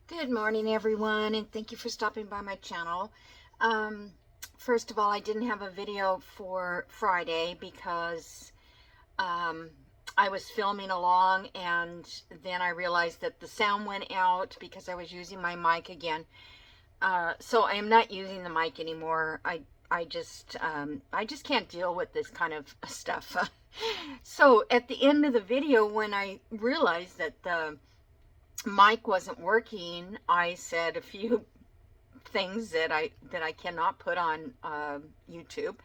Good morning, everyone, and thank you for stopping by my channel. Um, First of all, I didn't have a video for Friday because um, I was filming along, and then I realized that the sound went out because I was using my mic again. So I am not using the mic anymore. I just can't deal with this kind of stuff. So at the end of the video, when I realized that the mic wasn't working, I said a few things that I cannot put on YouTube.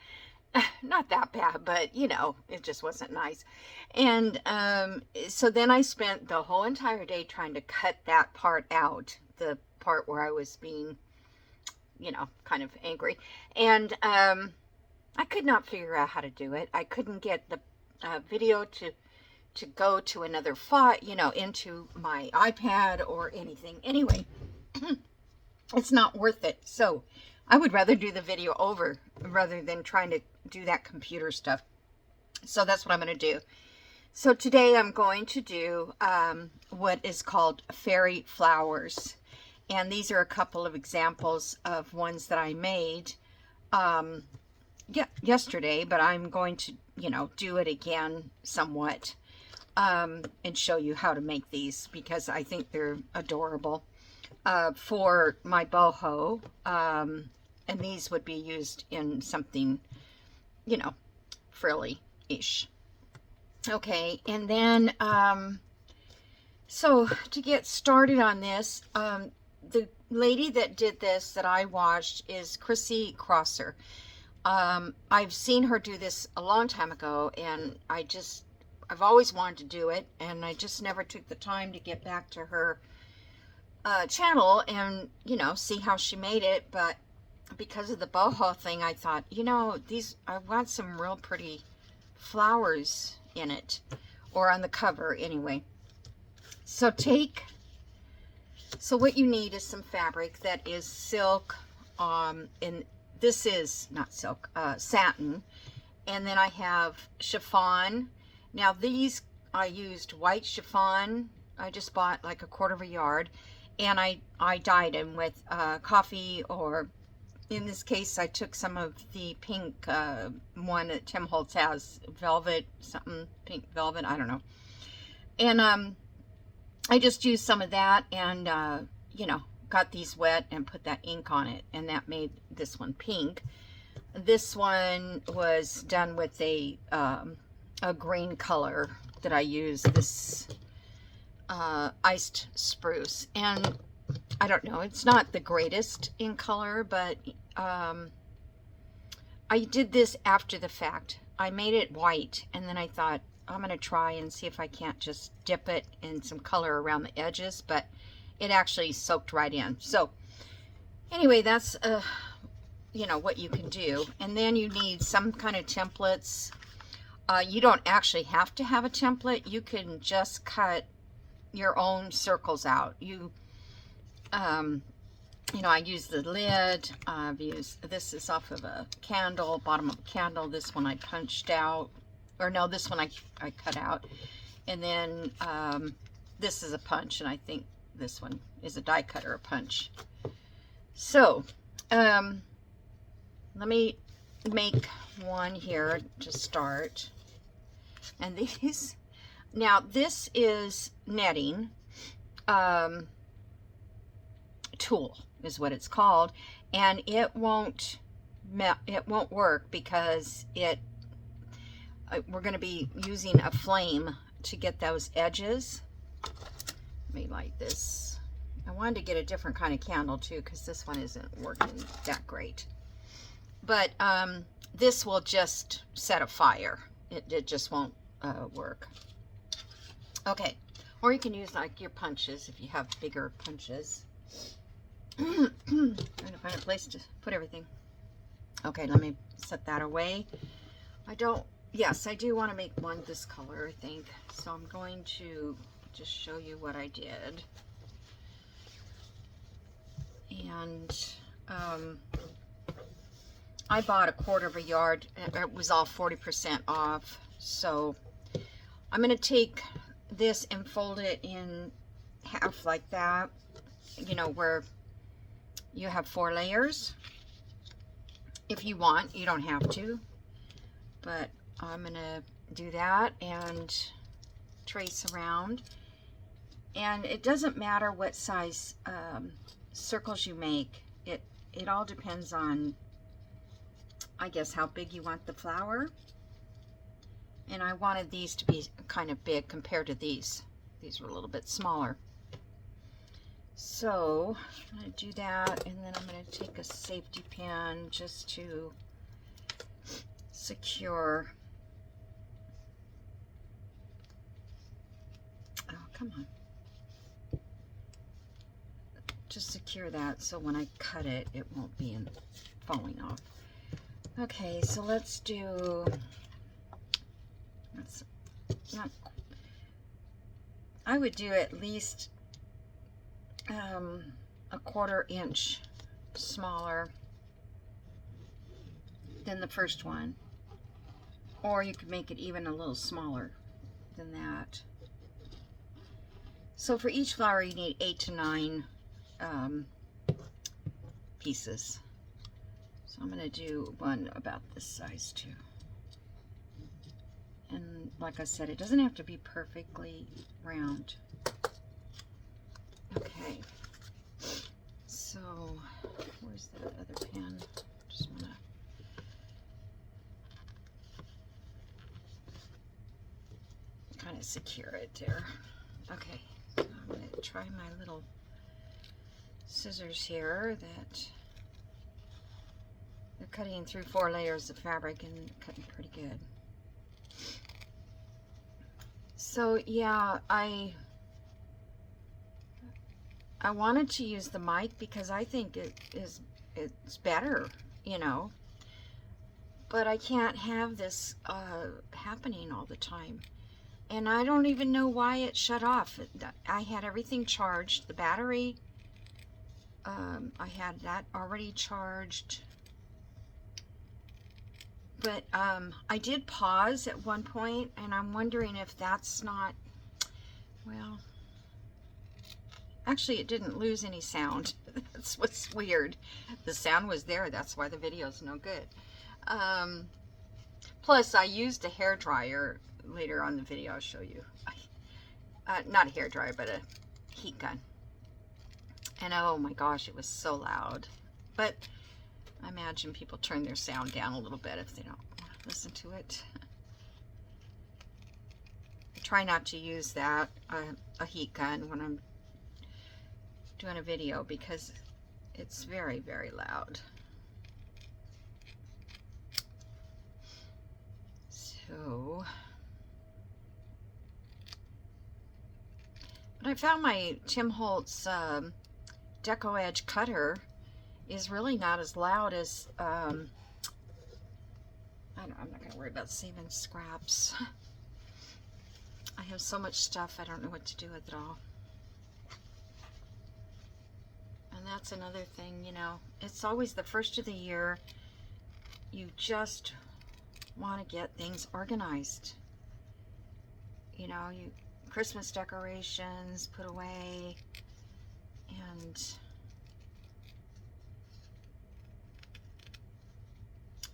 Not that bad, but it just wasn't nice. And so then I spent the whole entire day trying to cut that part out, the part where I was being, kind of angry. And I could not figure out how to do it. I couldn't get the video to go to another file, into my iPad or anything. Anyway, it's not worth it. So I would rather do the video over rather than trying to do that computer stuff. So that's what I'm going to do. So today I'm going to do what is called fairy flowers. And these are a couple of examples of ones that I made yesterday, but I'm going to, do it again somewhat and show you how to make these because I think they're adorable. For my boho, and these would be used in something, frilly-ish. Okay, and then, so to get started on this, the lady that did this that I watched is Chrissy Crosser. I've seen her do this a long time ago, and I've always wanted to do it, and I just never took the time to get back to her channel and see how she made it. But because of the boho thing, I thought, I want some real pretty flowers in it, or on the cover anyway. So what you need is some fabric that is silk, and this is not silk, satin, and then I have chiffon. Now these, I used white chiffon. I just bought like a quarter of a yard, and I dyed them with coffee, or in this case I took some of the pink one that Tim Holtz has, velvet something, pink velvet, I don't know. And I just used some of that, and got these wet and put that ink on it, and that made this one pink. This one was done with a green color that I used, this iced spruce. And I don't know, it's not the greatest in color, but I did this after the fact. I made it white, and then I thought, I'm going to try and see if I can't just dip it in some color around the edges, but it actually soaked right in. So anyway, that's what you can do. And then you need some kind of templates. You don't actually have to have a template. You can just cut your own circles out. I use the lid. I've used, this is off of a candle, bottom of a candle. This one I punched out, or no, this one I cut out. And then this is a punch, and I think this one is a die cut or a punch. So let me make one here to start. And these, now this is netting tool is what it's called, and it won't work because we're going to be using a flame to get those edges. Let me light this. I wanted to get a different kind of candle too, because this one isn't working that great. But this will just set a fire. It just won't work. Okay, or you can use like your punches if you have bigger punches. Trying to find a place to put everything. Okay, let me set that away. Yes, I do want to make one this color, I think. So I'm going to just show you what I did. And I bought a quarter of a yard. It was all 40% off. So I'm going to take this and fold it in half like that. you know, where you have 4 layers. If you want, you don't have to, but I'm gonna do that and trace around. And it doesn't matter what size circles you make. It all depends on, I guess, how big you want the flower. And I wanted these to be kind of big compared to these. These were a little bit smaller. So I'm going to do that, and then I'm going to take a safety pin just to secure. Oh, come on. Just secure that so when I cut it, it won't be falling off. Okay, so let's do, that's not, I would do at least a 1/4 inch smaller than the first one, or you could make it even a little smaller than that. So for each flower you need 8 to 9 pieces. So I'm going to do one about this size too. And like I said, it doesn't have to be perfectly round. Okay. So where's that other pen? Just want to kind of secure it there. Okay. So I'm going to try my little scissors here that they're cutting through 4 layers of fabric and cutting pretty good. So yeah, I wanted to use the mic because I think it's better, you know, but I can't have this happening all the time. And I don't even know why it shut off. I had everything charged. The battery, I had that already charged. But I did pause at one point, and I'm wondering if that's not, well, actually it didn't lose any sound. That's what's weird. The sound was there, that's why the video's no good. Plus I used a hair dryer. Later on the video I'll show you. Not a hair dryer, but a heat gun. And oh my gosh, it was so loud. But I imagine people turn their sound down a little bit if they don't want to listen to it. I try not to use that, a heat gun, when I'm doing a video because it's very, very loud. So, but I found my Tim Holtz Deco Edge cutter is really not as loud as, I'm not going to worry about saving scraps. I have so much stuff, I don't know what to do with it all. And that's another thing, you know, it's always the first of the year. You just want to get things organized. You know, Christmas decorations put away, and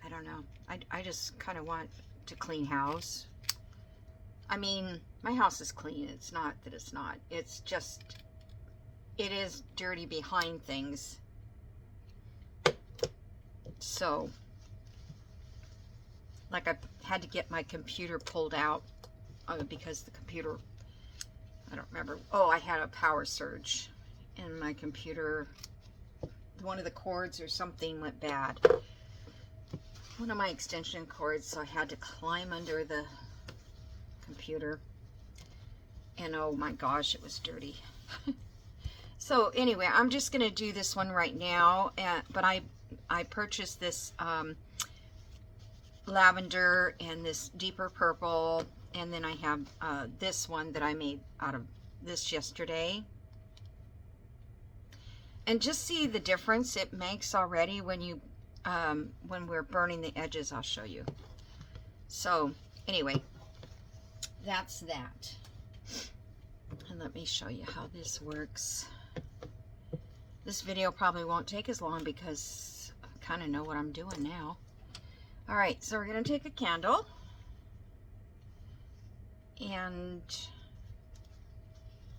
I don't know. I just kind of want to clean house. I mean, my house is clean. It's not that it's not. It's just, it is dirty behind things. So, like, I had to get my computer pulled out because the computer, I don't remember. Oh, I had a power surge and my computer, one of the cords or something went bad. One of my extension cords, so I had to climb under the computer. And oh my gosh, it was dirty. So anyway, I'm just going to do this one right now. But I purchased this lavender and this deeper purple. And then I have this one that I made out of this yesterday. And just see the difference it makes already when you when we're burning the edges. I'll show you. So anyway, that's that. And let me show you how this works. This video probably won't take as long because I kind of know what I'm doing now. All right, so we're going to take a candle and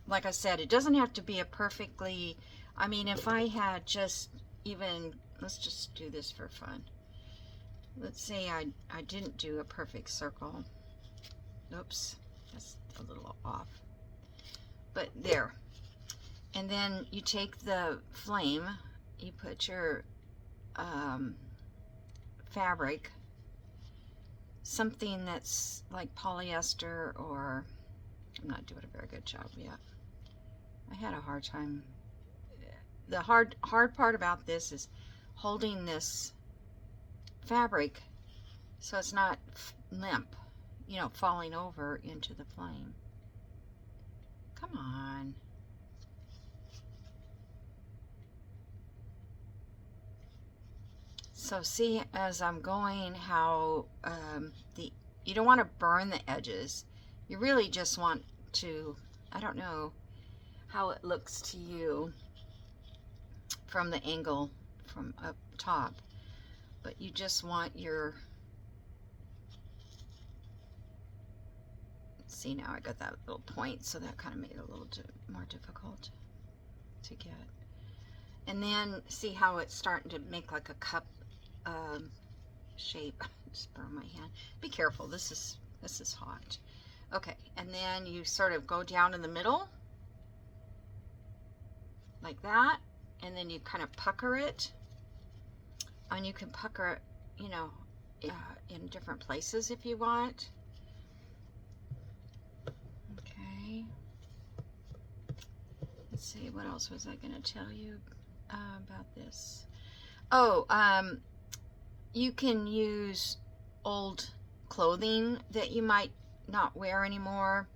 like I said, it doesn't have to be a perfectly, I mean, if I had just even, let's just do this for fun. Let's say I didn't do a perfect circle. Oops, that's a little off. But there. And then you take the flame, you put your fabric, something that's like polyester, or I'm not doing a very good job yet. I had a hard time. The hard part about this is holding this fabric so it's not limp, you know, falling over into the flame. Come on. So see, as I'm going, how you don't want to burn the edges. You really just want to, I don't know how it looks to you from the angle from up top, but you just want your, see, now I got that little point, so that kind of made it a little more difficult to get. And then see how it's starting to make like a cup shape. Just burn my hand. Be careful, this is hot. Okay, and then you sort of go down in the middle like that, and then you kind of pucker it, and you can pucker it, you know, in different places if you want. Okay, let's see, what else was I going to tell you about this? Oh, you can use old clothing that you might not wear anymore,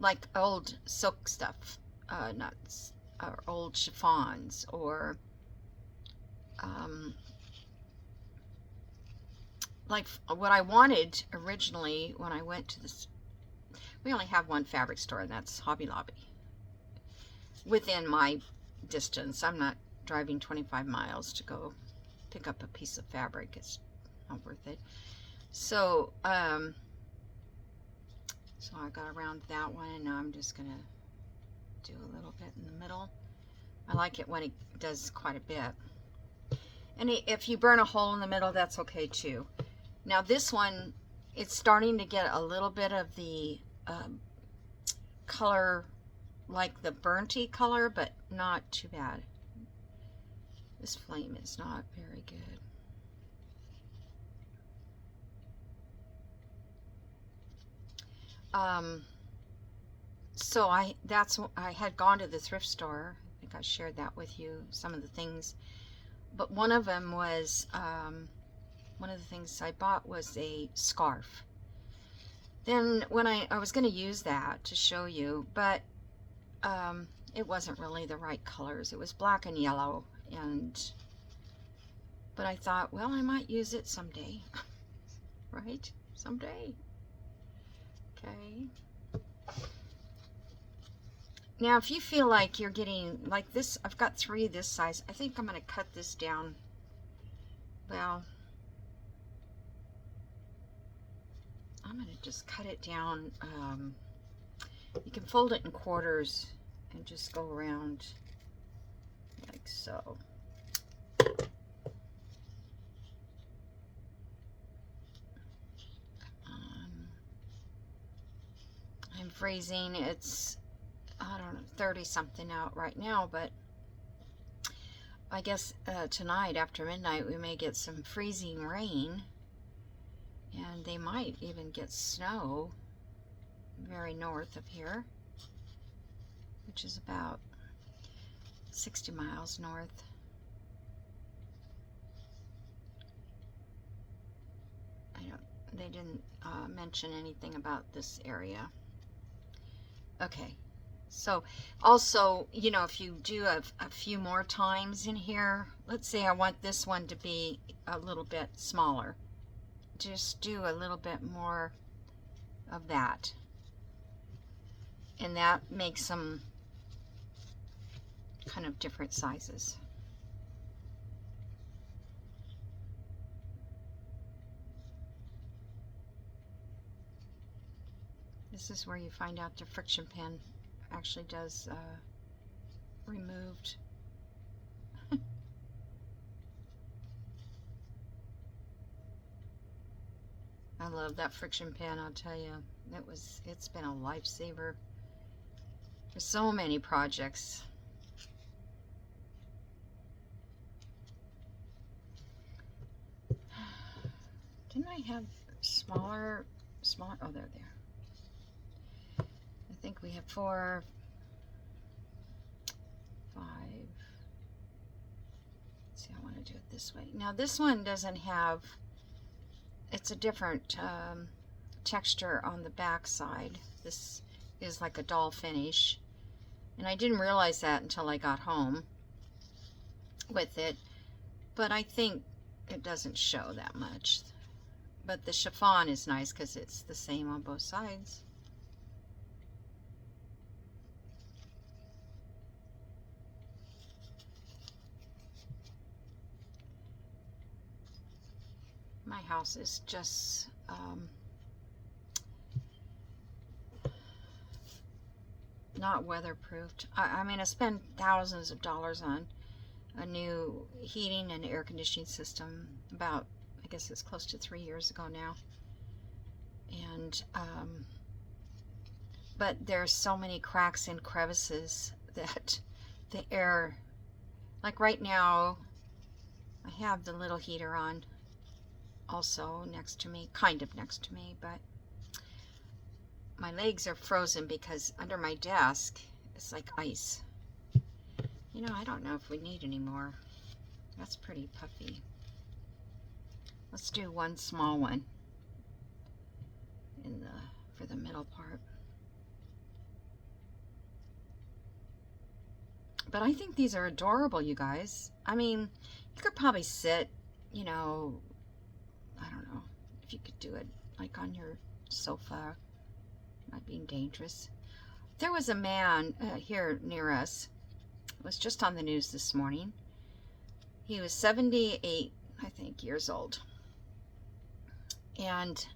like old silk stuff, or old chiffons, or like what I wanted originally when I went to this. We only have one fabric store, and that's Hobby Lobby. Within my distance, I'm not driving 25 miles to go pick up a piece of fabric. It's not worth it. So, so I got around that one, and now I'm just gonna do a little bit in the middle. I like it when it does quite a bit. And if you burn a hole in the middle, that's okay too. Now this one, it's starting to get a little bit of the color, like the burnty color, but not too bad. This flame is not very good. So I had gone to the thrift store. I think I shared that with you, some of the things. But one of them was, one of the things I bought was a scarf. Then when I was going to use that to show you, but it wasn't really the right colors. It was black and yellow, but I thought, well, I might use it someday, right? Someday. Okay. Now, if you feel like you're getting like this, I've got 3 this size. I think I'm going to cut this down. Well, I'm going to just cut it down. You can fold it in quarters and just go around like so. I'm freezing. It's, I don't know, 30 something out right now, but I guess tonight after midnight we may get some freezing rain, and they might even get snow very north of here, which is about 60 miles north. They didn't mention anything about this area. Okay, so also, you know, if you do a few more times in here, let's say I want this one to be a little bit smaller, just do a little bit more of that, and that makes them kind of different sizes. This is where you find out the friction pen actually does removed. I love that friction pen, I'll tell you. It's been a lifesaver for so many projects. Didn't I have smaller, oh, they're there. I think we have 4, 5. Let's see, I want to do it this way. Now this one doesn't have, it's a different texture on the back side. This is like a dull finish. And I didn't realize that until I got home with it. But I think it doesn't show that much. But the chiffon is nice because it's the same on both sides. My house is just not weatherproofed. I mean, I spent thousands of dollars on a new heating and air conditioning system about, I guess it's close to 3 years ago now. And but there's so many cracks and crevices that the air, like right now, I have the little heater on also next to me, kind of next to me, but my legs are frozen because under my desk it's like ice. You know, I don't know if we need any more. That's pretty puffy. Let's do one small one in for the middle part. But I think these are adorable, you guys. I mean, you could probably sit, you know, I don't know if you could do it like on your sofa, not being dangerous. There was a man here near us, it was just on the news this morning. He was 78, I think, years old. And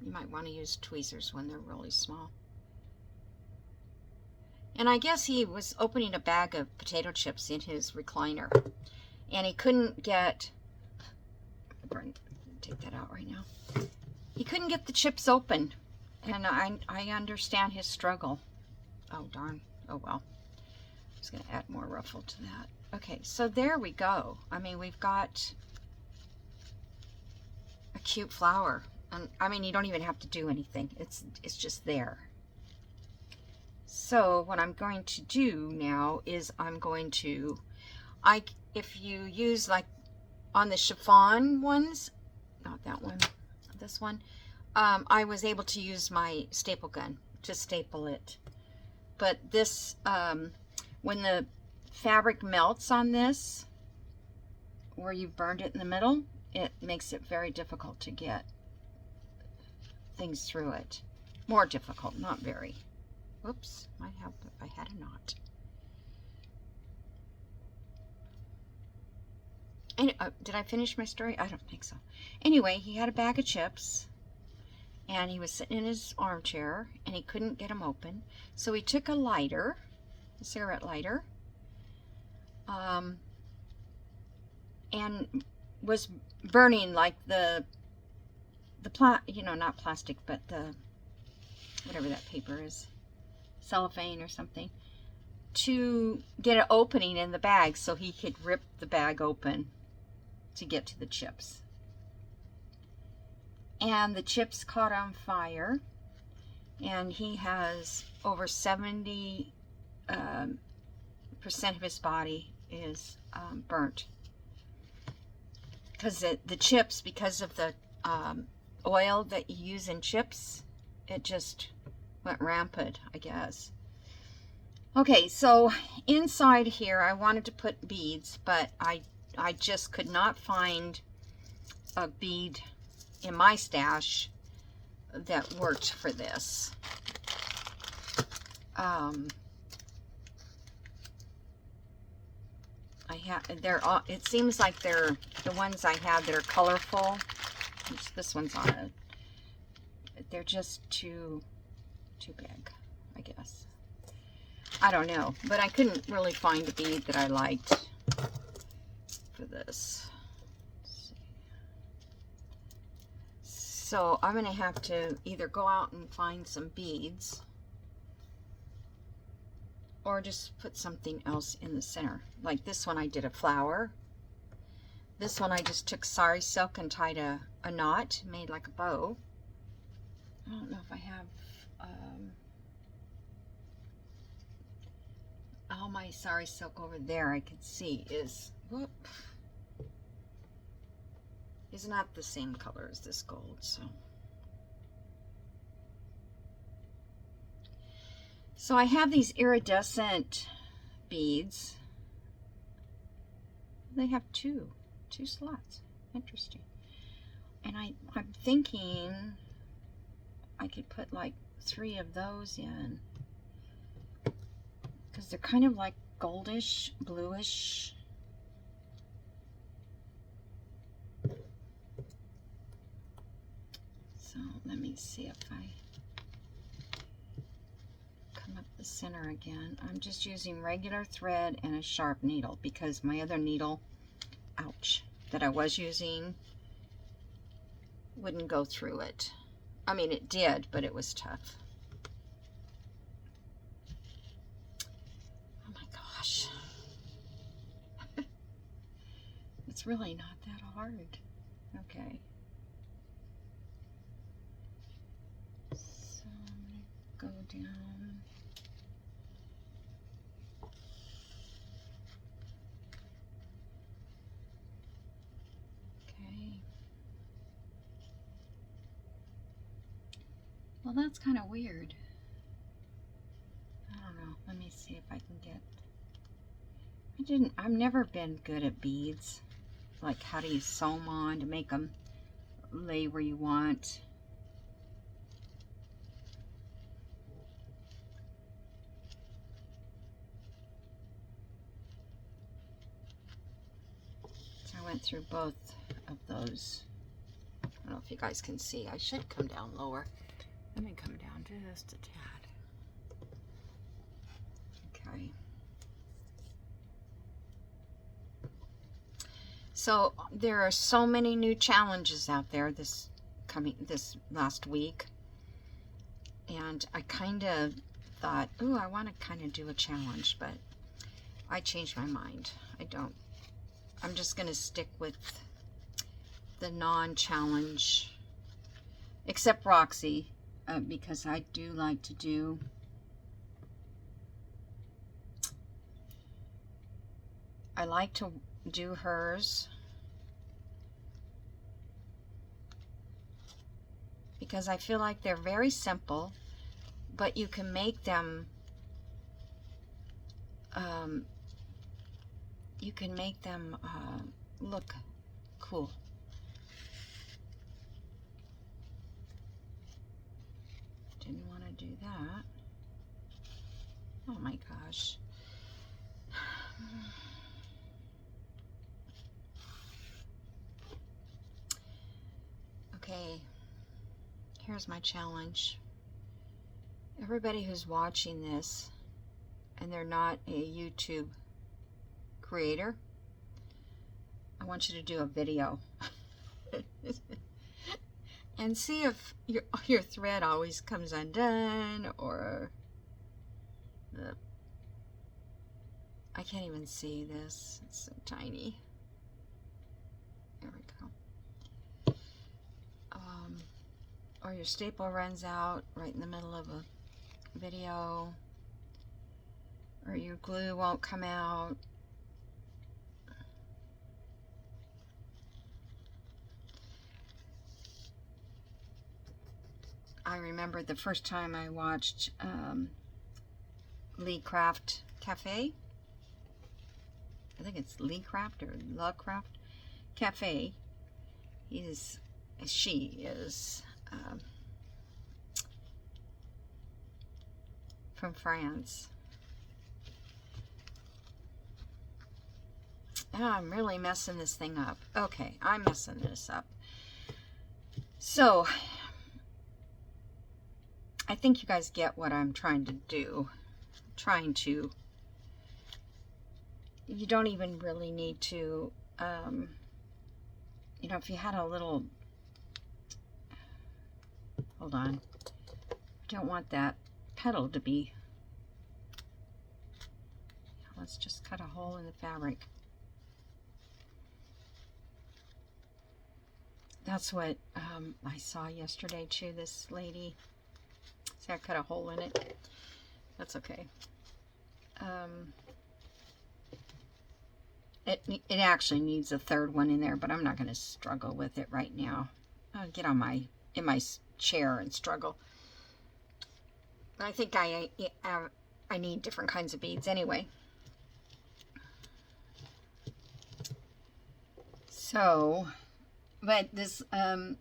you might want to use tweezers when they're really small. And I guess he was opening a bag of potato chips in his recliner. And he couldn't get, take that out right now. He couldn't get the chips open. And I understand his struggle. Oh, darn. Oh, well. I'm just going to add more ruffle to that. Okay, so there we go. I mean, we've got a cute flower. And I mean, you don't even have to do anything. It's just there. So what I'm going to do now is I'm going to, if you use like on the chiffon ones, not that one, this one, I was able to use my staple gun to staple it. But this, when the fabric melts on this, where you've burned it in the middle, it makes it very difficult to get things through it. More difficult, not very. Whoops, might help if I had a knot. And, did I finish my story? I don't think so. Anyway, he had a bag of chips, and he was sitting in his armchair, and he couldn't get them open. So he took a lighter, a cigarette lighter, and was burning like you know, not plastic, but the, whatever that paper is, cellophane or something, to get an opening in the bag so he could rip the bag open to get to the chips. And the chips caught on fire, and he has over 70% of his body is burnt. Because the chips, because of the oil that you use in chips, it just went rampant, I guess. Okay, so inside here I wanted to put beads, but I just could not find a bead in my stash that worked for this. they're all, it seems like they're the ones I have that are colorful. This one's on it. They're just too big, I guess. I don't know, but I couldn't really find a bead that I liked for this. So I'm gonna have to either go out and find some beads or just put something else in the center. Like this one I did a flower. This one I just took sari silk and tied a knot, made like a bow. I don't know if I have all my sari silk over there. I can see is, whoop, is not the same color as this gold. So I have these iridescent beads. They have two slots. Interesting. And I'm thinking I could put like 3 of those in, because they're kind of like goldish, bluish. So let me see if I come up the center again. I'm just using regular thread and a sharp needle because my other needle, ouch, that I was using wouldn't go through it. I mean, it did, but it was tough. Oh my gosh. It's really not that hard. Okay. So I'm going to go down. Okay. Well, that's kind of weird. I don't know. Let me see if I can get... I've never been good at beads. Like, how do you sew them on to make them lay where you want? So I went through both of those. I don't know if you guys can see. I should come down lower. Let me come down just a tad. Okay. So there are so many new challenges out there this last week. And I kind of thought, ooh, I want to kind of do a challenge, but I changed my mind. I don't. I'm just going to stick with the non-challenge, except Roxy, because I do like to do hers because I feel like they're very simple, but you can make them look cool. Didn't want to do that. Oh my gosh. Okay, here's my challenge. Everybody who's watching this and they're not a YouTube creator, I want you to do a video and see if your thread always comes undone, or I can't even see this. It's so tiny. There we go. Or your staple runs out right in the middle of a video, or your glue won't come out. I remember the first time I watched Lee Craft Cafe. I think it's Lee Craft or La Craft Cafe. She is from France. I'm really messing this thing up. Okay, I'm messing this up. So, I think you guys get what I'm trying to do. You don't even really need to, you know, if you had a little, hold on, I don't want that petal to be, let's just cut a hole in the fabric. That's what I saw yesterday too, this lady. See, I cut a hole in it. That's okay. It actually needs a third one in there, but I'm not going to struggle with it right now. I'll get on in my chair and struggle. I think I need different kinds of beads anyway. So, but this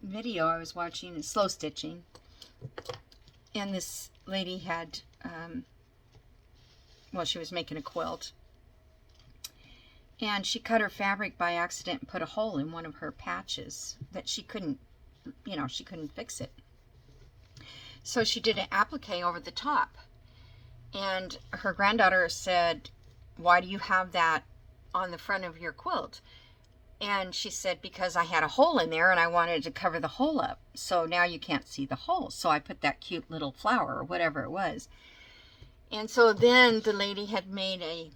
video I was watching is slow stitching, and this lady had, well, she was making a quilt, and she cut her fabric by accident and put a hole in one of her patches that she couldn't, you know, she couldn't fix it. So she did an applique over the top, and her granddaughter said, "Why do you have that on the front of your quilt?" And she said, "Because I had a hole in there and I wanted to cover the hole up. So now you can't see the hole. So I put that cute little flower or whatever it was." And so then the lady had made a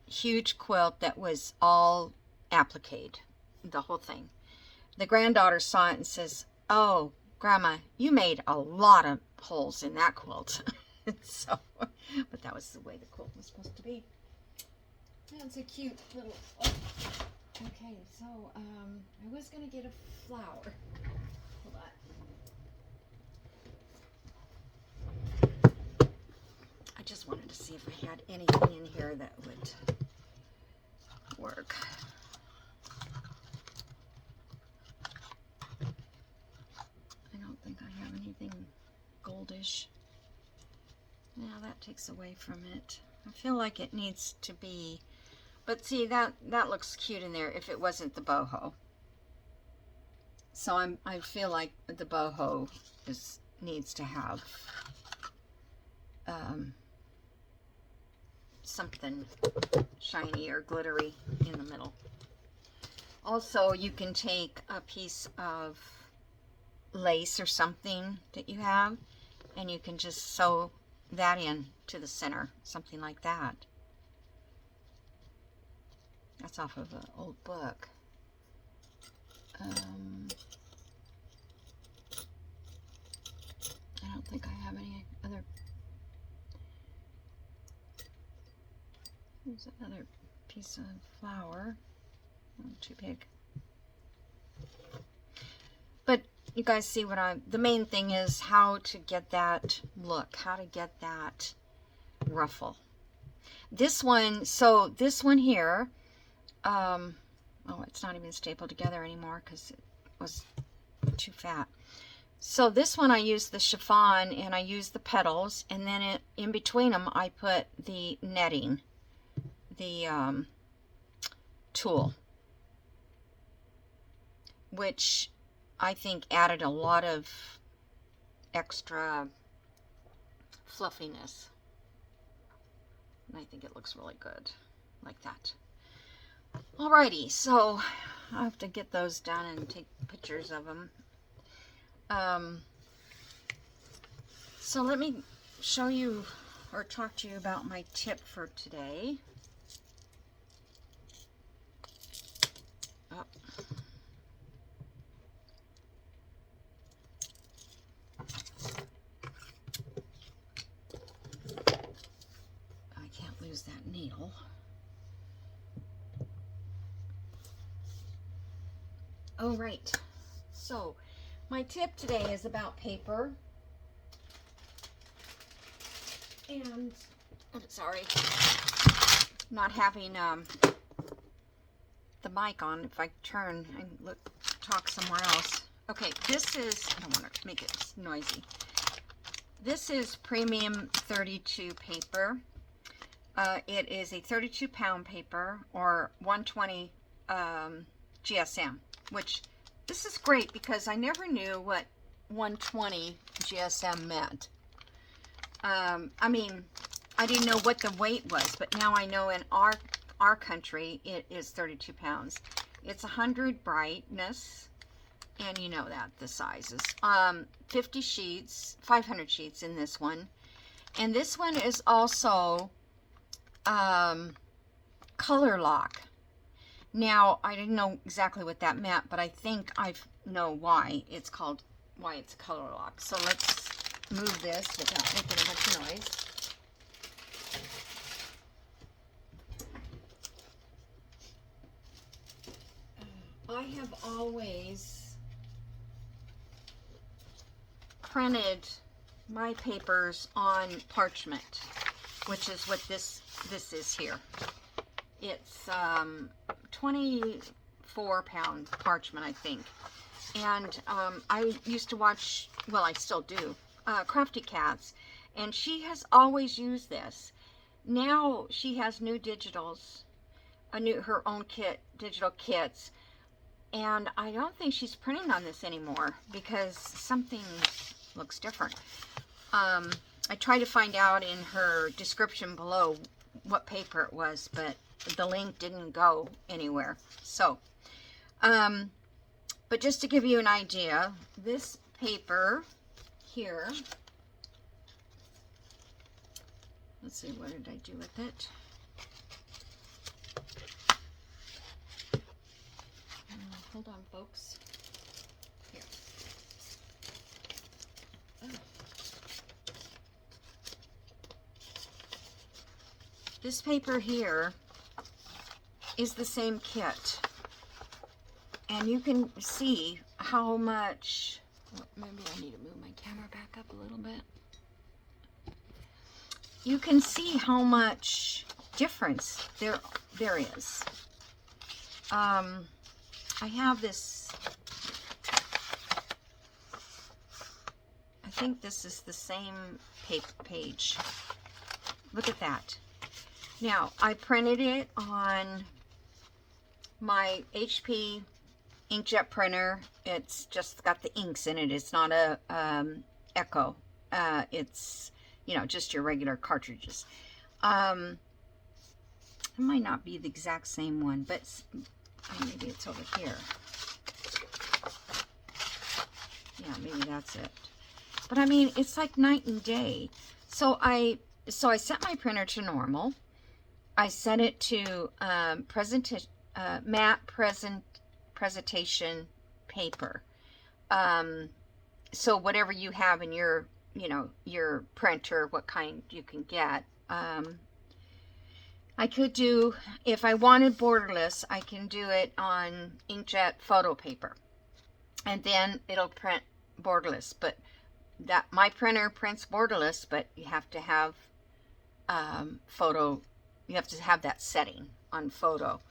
huge quilt that was all appliqued, the whole thing. The granddaughter saw it and says, "Oh, Grandma, you made a lot of holes in that quilt." So, but that was the way the quilt was supposed to be. That's a cute little... Oh. Okay, so I was going to get a flower. Hold on. I just wanted to see if I had anything in here that would work. I don't think I have anything goldish. Now that takes away from it. I feel like it needs to be... But see, that looks cute in there if it wasn't the boho. So I feel like the boho needs to have something shiny or glittery in the middle. Also, you can take a piece of lace or something that you have, and you can just sew that in to the center, something like that. That's off of an old book. I don't think I have any other. There's another piece of flower. Not too big. But you guys see what the main thing is how to get that look, how to get that ruffle. This one, so this one here, oh, it's not even stapled together anymore because it was too fat. So this one I used the chiffon and I used the petals, and then in between them I put the netting, the tulle, which I think added a lot of extra fluffiness. And I think it looks really good like that. Alrighty, so I have to get those done and take pictures of them. So let me show you or talk to you about my tip for today. Oh. I can't lose that needle. Oh, right. So my tip today is about paper. And I'm sorry, not having the mic on. If I turn and talk somewhere else. Okay, this is, I don't want to make it noisy. This is premium 32 paper. It is a 32-pound paper, or 120 GSM, which this is great because I never knew what 120 GSM meant. I mean, I didn't know what the weight was, but now I know in our country it is 32 pounds. It's 100 brightness, and you know that the sizes. 50 sheets, 500 sheets in this one, and this one is also color lock. Now, I didn't know exactly what that meant, but I think I know why it's color lock. So let's move this without making a bunch of noise. I have always printed my papers on parchment, which is what this is here. It's 24-pound parchment, I think. And I used to watch, well, I still do, Crafty Cats, and she has always used this. Now she has new digitals, her own digital kits, and I don't think she's printing on this anymore because something looks different. I tried to find out in her description below what paper it was, but the link didn't go anywhere. So, but just to give you an idea, this paper here, let's see, what did I do with it? Hold on, folks. Here. Oh. This paper here is the same kit, and you can see how much, maybe I need to move my camera back up a little bit. You can see how much difference there is. I have this, I think this is the same page. Look at that. Now, I printed it on my HP inkjet printer. It's just got the inks in it. It's not a Echo. It's, you know, just your regular cartridges. It might not be the exact same one, but maybe it's over here. Yeah, maybe that's it. But I mean, it's like night and day. So I set my printer to normal. I set it to matte presentation paper. So whatever you have in your, you know, your printer, what kind you can get. I could do, if I wanted borderless, I can do it on inkjet photo paper, and then it'll print borderless. But that, my printer prints borderless, but you have to have photo, you have to have that setting on photo,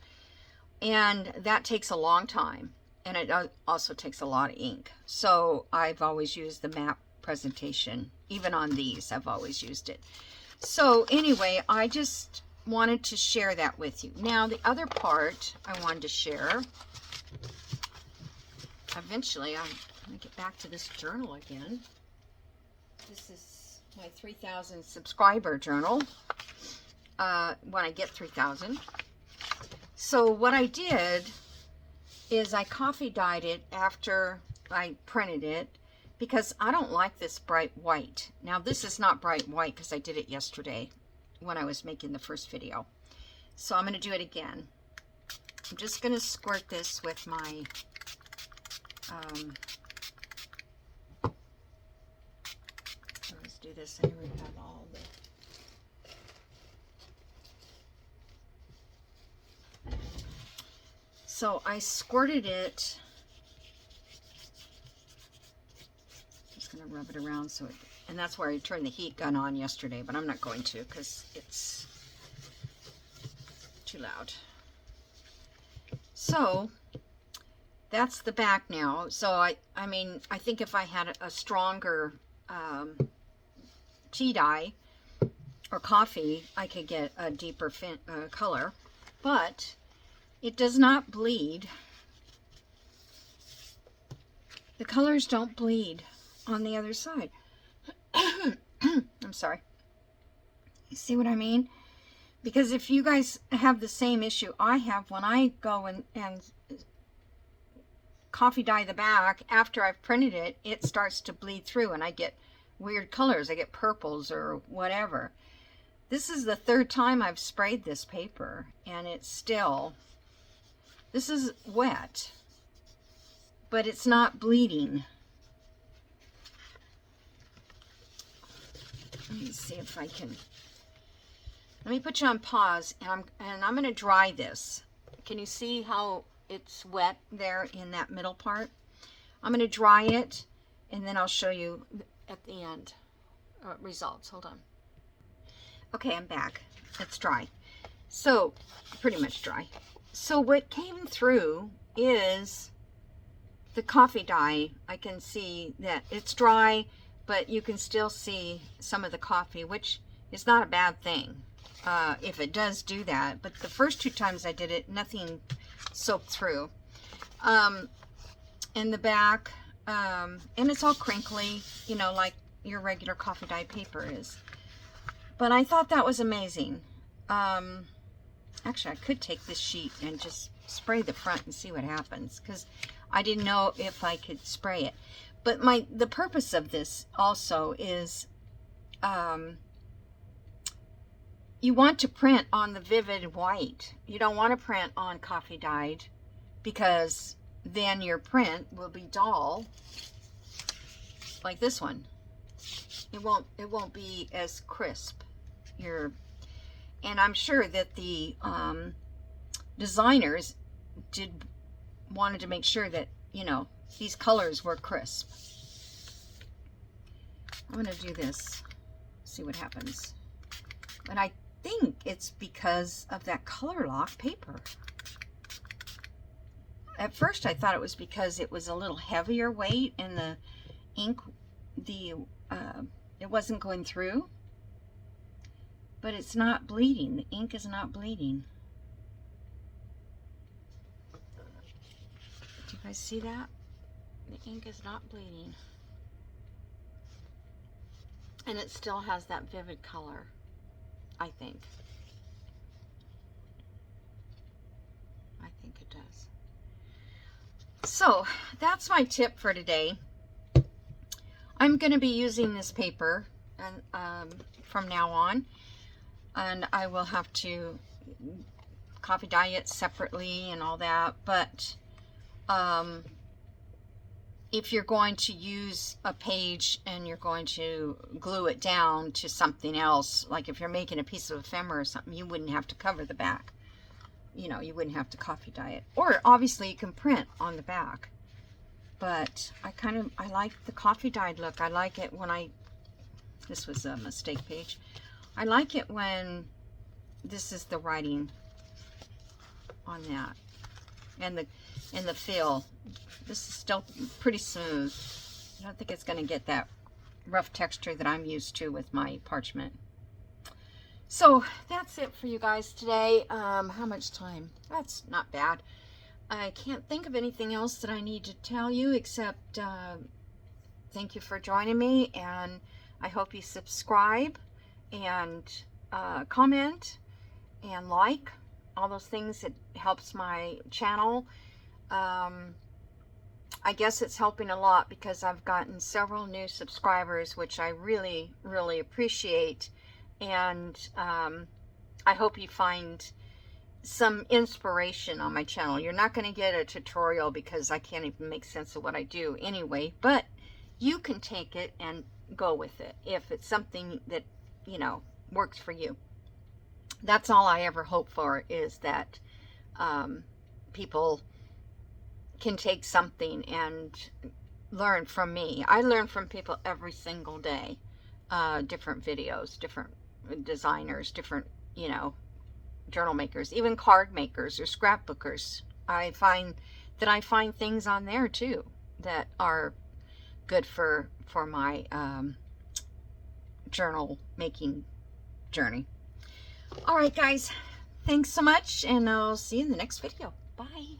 and that takes a long time, and it also takes a lot of ink. So I've always used the matte presentation. Even on these, I've always used it. So anyway, I just wanted to share that with you. Now, the other part I wanted to share, eventually, I'm going to get back to this journal again. This is my 3,000 subscriber journal, when I get 3,000. So what I did is I coffee dyed it after I printed it, because I don't like this bright white. Now, this is not bright white because I did it yesterday when I was making the first video. So I'm going to do it again. I'm just going to squirt this with my let's do this, and here we have all the, so I squirted it, just going to rub it around so it, and that's where I turned the heat gun on yesterday, but I'm not going to because it's too loud. So that's the back now. So I mean, I think if I had a stronger tea dye, or coffee, I could get a deeper color, but it does not bleed. The colors don't bleed on the other side. I'm sorry. You see what I mean? Because if you guys have the same issue I have, when I go and coffee dye the back, after I've printed it, it starts to bleed through and I get weird colors. I get purples or whatever. This is the third time I've sprayed this paper and it's still, this is wet, but it's not bleeding. Let me see if I can, let me put you on pause and I'm going to dry this. Can you see how it's wet there in that middle part? I'm going to dry it and then I'll show you at the end results. Hold on. Okay, I'm back. It's dry. So, pretty much dry. So what came through is the coffee dye. I can see that it's dry, but you can still see some of the coffee, which is not a bad thing if it does do that. But the first two times I did it, nothing soaked through. In the back, and it's all crinkly, you know, like your regular coffee dye paper is. But I thought that was amazing. Actually, I could take this sheet and just spray the front and see what happens, because I didn't know if I could spray it. But the purpose of this also is you want to print on the vivid white. You don't want to print on coffee dyed, because then your print will be dull like this one. It won't be as crisp. And I'm sure that the designers wanted to make sure that, you know, these colors were crisp. I'm going to do this, see what happens. And I think it's because of that color lock paper. At first I thought it was because it was a little heavier weight and the ink, it wasn't going through. But it's not bleeding. The ink is not bleeding. Do you guys see that? The ink is not bleeding. And it still has that vivid color, I think. I think it does. So, that's my tip for today. I'm going to be using this paper and from now on. And I will have to coffee dye it separately and all that. But if you're going to use a page and you're going to glue it down to something else, like if you're making a piece of ephemera or something, you wouldn't have to cover the back. You know, you wouldn't have to coffee dye it. Or obviously you can print on the back. But I like the coffee dyed look. I like it when this was a mistake page. I like it when this is the writing on that, and the feel. This is still pretty smooth. I don't think it's going to get that rough texture that I'm used to with my parchment. So that's it for you guys today. How much time? That's not bad. I can't think of anything else that I need to tell you except thank you for joining me, and I hope you subscribe and comment and like, all those things. It helps my channel. I guess it's helping a lot because I've gotten several new subscribers, which I really, really appreciate. And I hope you find some inspiration on my channel. You're not going to get a tutorial because I can't even make sense of what I do anyway, but you can take it and go with it if it's something that, you know, works for you. That's all I ever hope for, is that people can take something and learn from me. I learn from people every single day. Different videos, different designers, different, you know, journal makers, even card makers or scrapbookers. I find things on there too that are good for my journal making journey. All right, guys. Thanks so much, and I'll see you in the next video. Bye.